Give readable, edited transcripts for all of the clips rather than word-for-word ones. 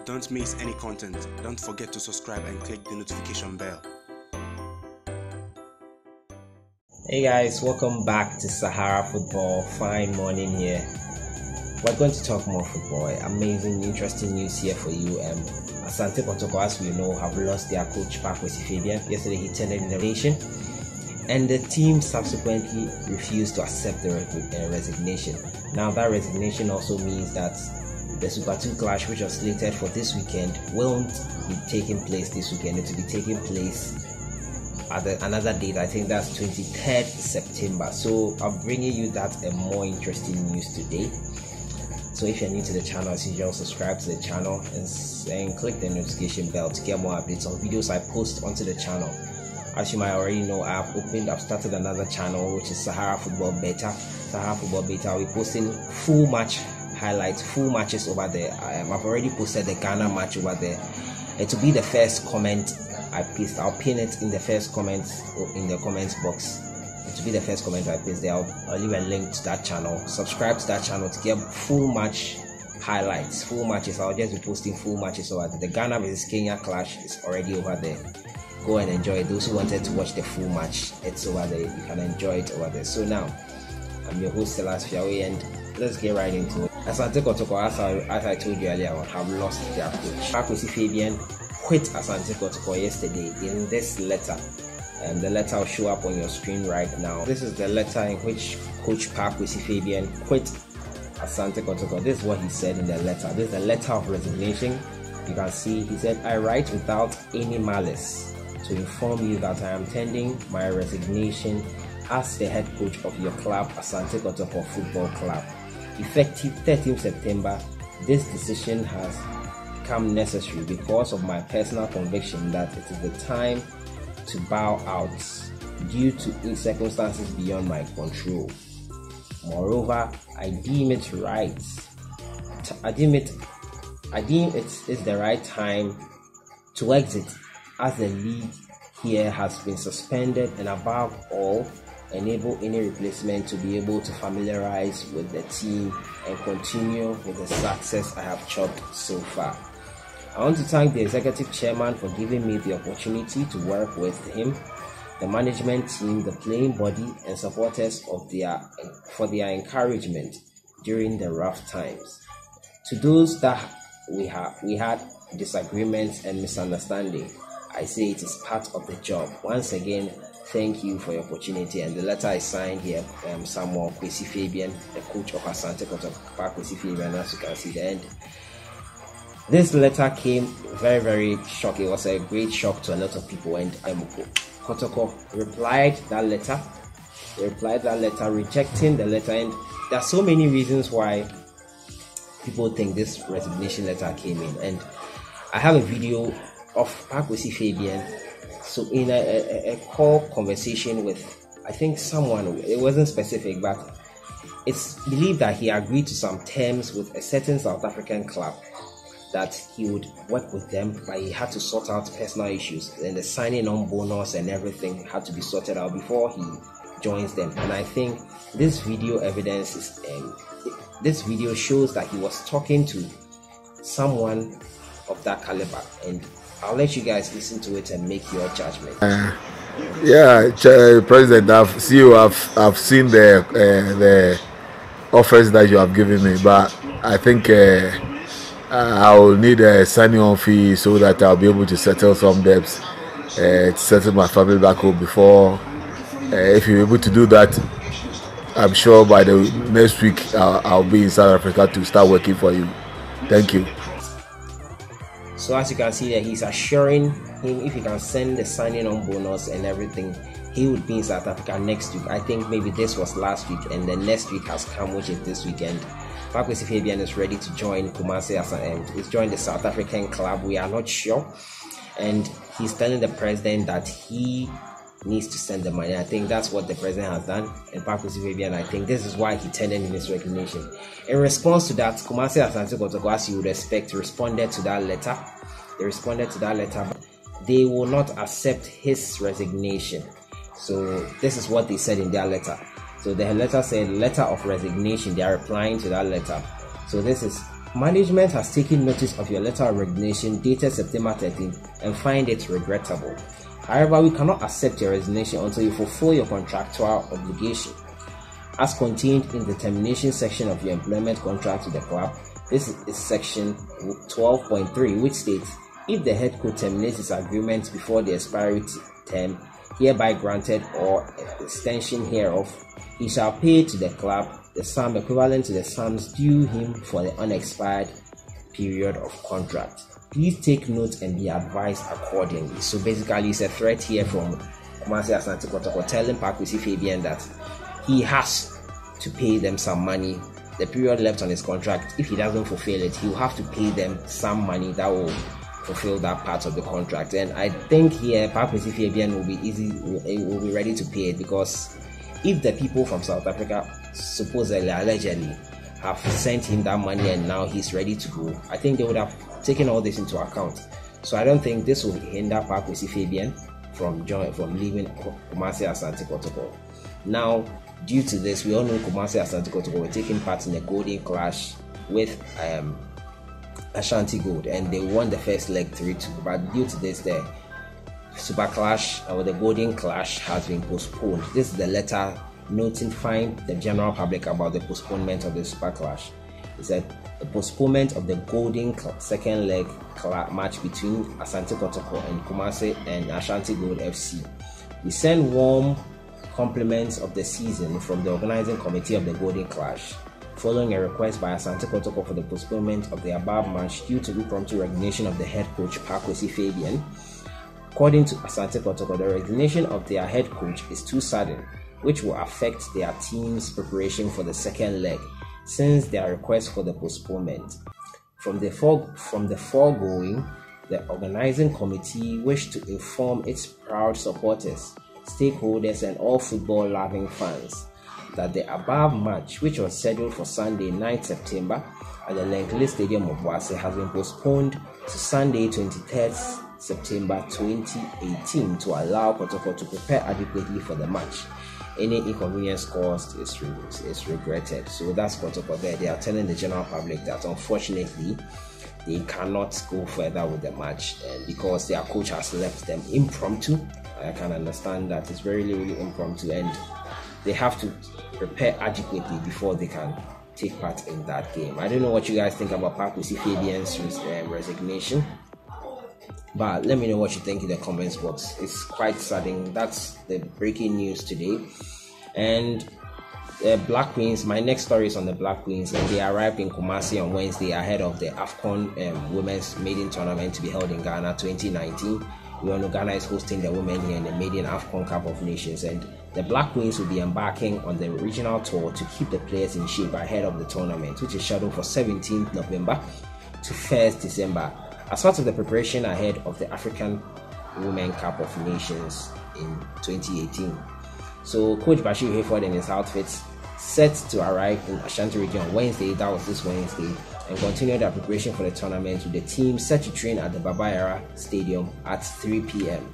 Don't miss any content. Don't forget to subscribe and click the notification bell. Hey guys, welcome back to Sahara Football. Fine morning here. We're going to talk more football. Amazing, interesting news here for you. Asante Kotoko, as we know, have lost their coach Paa Kwesi Fabin. Yesterday he tendered in the nation, and the team subsequently refused to accept the resignation. Now that resignation also means that the Super 2 clash, which was slated for this weekend, won't be taking place this weekend. It will be taking place at another date. I think that's 23rd September. So I'm bringing you that and more interesting news today. So if you're new to the channel, as usual, subscribe to the channel and click the notification bell to get more updates on videos I post onto the channel. As you might already know, I've started another channel, which is Sahara Football Beta. Sahara Football Beta, we're posting full match highlights, full matches over there. I've already posted the Ghana match over there. It will be the first comment I paste. I'll pin it in the first comments in the comments box. It will be the first comment I paste there. I'll leave a link to that channel. Subscribe to that channel to get full match highlights, full matches. I'll just be posting full matches over there. The Ghana vs Kenya clash is already over there. Go and enjoy it. Those who wanted to watch the full match, it's over there. You can enjoy it over there. So now, I'm your host, Silas Fiawe, and let's get right into it. Asante Kotoko, as I told you earlier, have lost their coach. Paa Kwesi Fabin quit Asante Kotoko yesterday in this letter. And the letter will show up on your screen right now. This is the letter in which Coach Paa Kwesi Fabin quit Asante Kotoko. This is what he said in the letter. This is the letter of resignation. You can see he said, "I write without any malice to inform you that I am tendering my resignation as the head coach of your club, Asante Kotoko Football Club. Effective 13th September, this decision has become necessary because of my personal conviction that it is the time to bow out due to circumstances beyond my control. Moreover, I deem it is the right time to exit, as the league here has been suspended, and above all, enable any replacement to be able to familiarize with the team and continue with the success I have chopped so far. I want to thank the executive chairman for giving me the opportunity to work with him, the management team, the playing body, and supporters for their encouragement during the rough times. To those that we had disagreements and misunderstanding, I say it is part of the job. Once again, thank you for your opportunity." And the letter is signed here, Paa Kwesi Fabin, the coach of Asante Kotoko, Paa Kwesi Fabin, as you can see the end. This letter came very, very shocking. It was a great shock to a lot of people, and Kotoko replied that letter, rejecting the letter. And there are so many reasons why people think this resignation letter came in. And I have a video of Paa Kwesi Fabin. So in a call conversation with, I think, someone, it wasn't specific, but it's believed that he agreed to some terms with a certain South African club, that he would work with them, but he had to sort out personal issues, and the signing on bonus and everything had to be sorted out before he joins them. And I think this video evidence is, this video shows that he was talking to someone of that caliber, and I'll let you guys listen to it and make your judgment. President, I've seen the offers that you have given me, but I think I will need a signing on fee so that I'll be able to settle some debts, to settle my family back home before. If you're able to do that, I'm sure by the next week I'll be in South Africa to start working for you. Thank you. So as you can see that he's assuring him if he can send the signing on bonus and everything, he would be in South Africa next week. I think maybe this was last week, and the next week has come, which is this weekend. Paa Kwesi Fabin is ready to join Kumasi and he's joined the South African club. We are not sure, and he's telling the president that he needs to send the money. I think that's what the president has done, and Paa Kwesi Fabin, I think this is why he tendered in his resignation. In response to that, Kumasi Asante Kotoko, as you would expect, responded to that letter. They responded to that letter, but they will not accept his resignation. So this is what they said in their letter. So the letter said, letter of resignation. They are replying to that letter. So this is Management has taken notice of your letter of resignation dated September 13th and find it regrettable. However, we cannot accept your resignation until you fulfill your contractual obligation. As contained in the termination section of your employment contract with the club, this is section 12.3, which states, if the head coach terminates his agreement before the expiry term hereby granted or extension hereof, he shall pay to the club the sum equivalent to the sums due him for the unexpired period of contract. Please take note and be advised accordingly. So basically, it's a threat here from Kumasi Asante Kotoko telling Paa Kwesi Fabin that he has to pay them some money. The period left on his contract, if he doesn't fulfill it, he will have to pay them some money that will fulfill that part of the contract. And I think here Paa Kwesi Fabin will be ready to pay it, because if the people from South Africa supposedly, allegedly, have sent him that money and now he's ready to go, I think they would have taken all this into account. So I don't think this will hinder Paa Kwesi Fabin from leaving Kumasi Asante Kotoko. Now, due to this, we all know Kumasi Asante Kotoko were taking part in a golden clash with Ashanti Gold, and they won the first leg 3-2. But due to this, the Super Clash or the Golden Clash has been postponed. This is the letter notifying the general public about the postponement of the Super Clash. It said the postponement of the Golden second leg match between Asante Kotoko and Kumasi and Ashanti Gold FC. We send warm compliments of the season from the organizing committee of the Golden Clash, following a request by Asante Kotoko for the postponement of the above match due to the impromptu resignation of the head coach Paa Kwesi Fabin. According to Asante Kotoko, the resignation of their head coach is too sudden, which will affect their team's preparation for the second leg, since their request for the postponement. From the foregoing, the organizing committee wished to inform its proud supporters, stakeholders, and all football-loving fans that the above match, which was scheduled for Sunday 9th September at the Langley Stadium of Boateng, has been postponed to Sunday 23rd September 2018 to allow Kotoko to prepare adequately for the match. Any inconvenience caused is regretted. So that's Kotoko there. They are telling the general public that unfortunately they cannot go further with the match, and because their coach has left them impromptu. I can understand that it's really impromptu, and they have to prepare adequately before they can take part in that game. I don't know what you guys think about Paa Kwesi Fabin's resignation, but let me know what you think in the comments box. It's quite sudden. That's the breaking news today. And the Black Queens, my next story is on the Black Queens, and they arrived in Kumasi on Wednesday ahead of the AFCON Women's Maiden Tournament to be held in Ghana 2019. We all know Ghana is hosting the women here in the Maiden AFCON Cup of Nations, and the Black Queens will be embarking on the regional tour to keep the players in shape ahead of the tournament, which is scheduled for 17th November to 1st December, as part of the preparation ahead of the African Women Cup of Nations in 2018. So Coach Bashir Hayford and his outfits set to arrive in Ashanti region on Wednesday, that was this Wednesday, and continue their preparation for the tournament, with the team set to train at the Baba Yara Stadium at 3 p.m.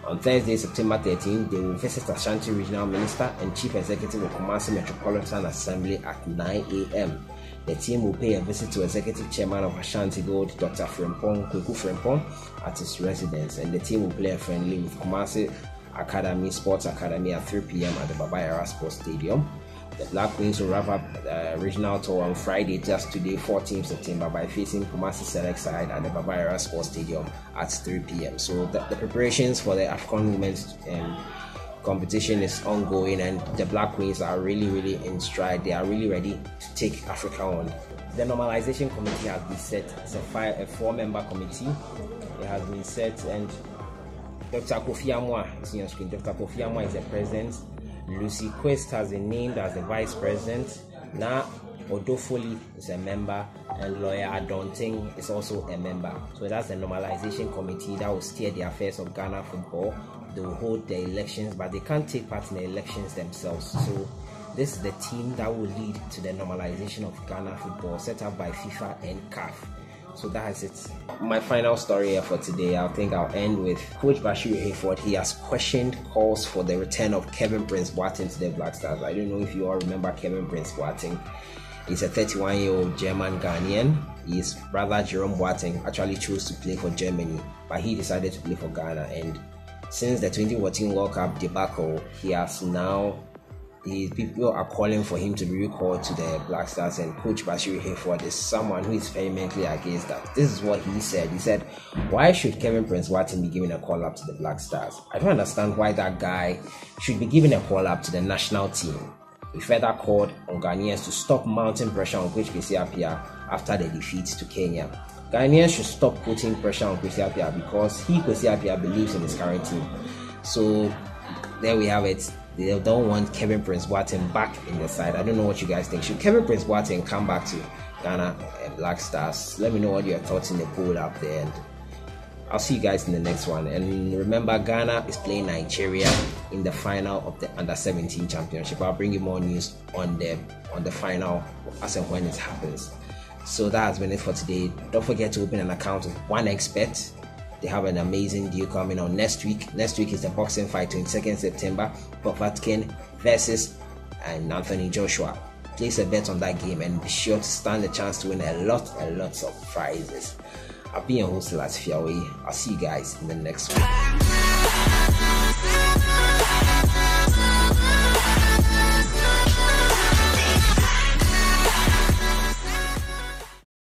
On Thursday, September 13th, they will visit Ashanti Regional Minister and Chief Executive of Kumasi Metropolitan Assembly at 9 a.m. The team will pay a visit to Executive Chairman of Ashanti Gold, Dr. Kweku Frimpong, at his residence, and the team will play a friendly with Kumasi Sports Academy at 3 p.m. at the Baba Yara Sports Stadium. The Black Queens will wrap up the regional tour on Friday, just today, 14th September, by facing Kumasi Select side at the Baba Yara Sports Stadium at 3 p.m. So the preparations for the AFCON Women's competition is ongoing, and the Black Queens are really in stride. They are really ready to take Africa on. The normalization committee has been set. It's a four-member committee. It has been set, and Dr. Kofi Amwa is on your screen. Dr. Kofi Amwa is the president. Lucy Quest has been named as the vice president. Now Odofoli is a member, and lawyer Adonting is also a member. So that's the normalization committee that will steer the affairs of Ghana football. They will hold the elections, but they can't take part in the elections themselves. So this is the team that will lead to the normalization of Ghana football, set up by FIFA and CAF. So that is it. My final story here for today, I think I'll end with Coach Bashir Hayford. He has questioned calls for the return of Kevin Prince Boateng to the Black Stars. I don't know if you all remember Kevin Prince Boateng. He's a 31-year-old German Ghanaian. His brother Jerome Boateng actually chose to play for Germany, but he decided to play for Ghana. And since the 2014 World Cup debacle, people are calling for him to be recalled to the Black Stars, and Coach Bashir Hayford is someone who is vehemently against that. This is what he said. He said, why should Kevin Prince Boateng be given a call up to the Black Stars? I don't understand why that guy should be given a call up to the national team. He further called on Ghanaians to stop mounting pressure on Coach Kwesi Appiah after the defeat to Kenya. Ghanaians should stop putting pressure on Kwesi Appiah because Kwesi Appiah believes in his current team. So there we have it. They don't want Kevin Prince Boateng back in the side. I don't know what you guys think. Should Kevin Prince Boateng come back to Ghana and Black Stars? Let me know what your thoughts in the poll up there, and I'll see you guys in the next one. And remember, Ghana is playing Nigeria in the final of the Under-17 Championship. I'll bring you more news on the final as and when it happens. So that has been it for today. Don't forget to open an account with OneXBet. They have an amazing deal coming on next week. Next week is the boxing fight, 22nd September. Boateng versus Anthony Joshua. Place a bet on that game and be sure to stand a chance to win a lot of prizes. I've been your host, Latifia. I'll see you guys in the next one.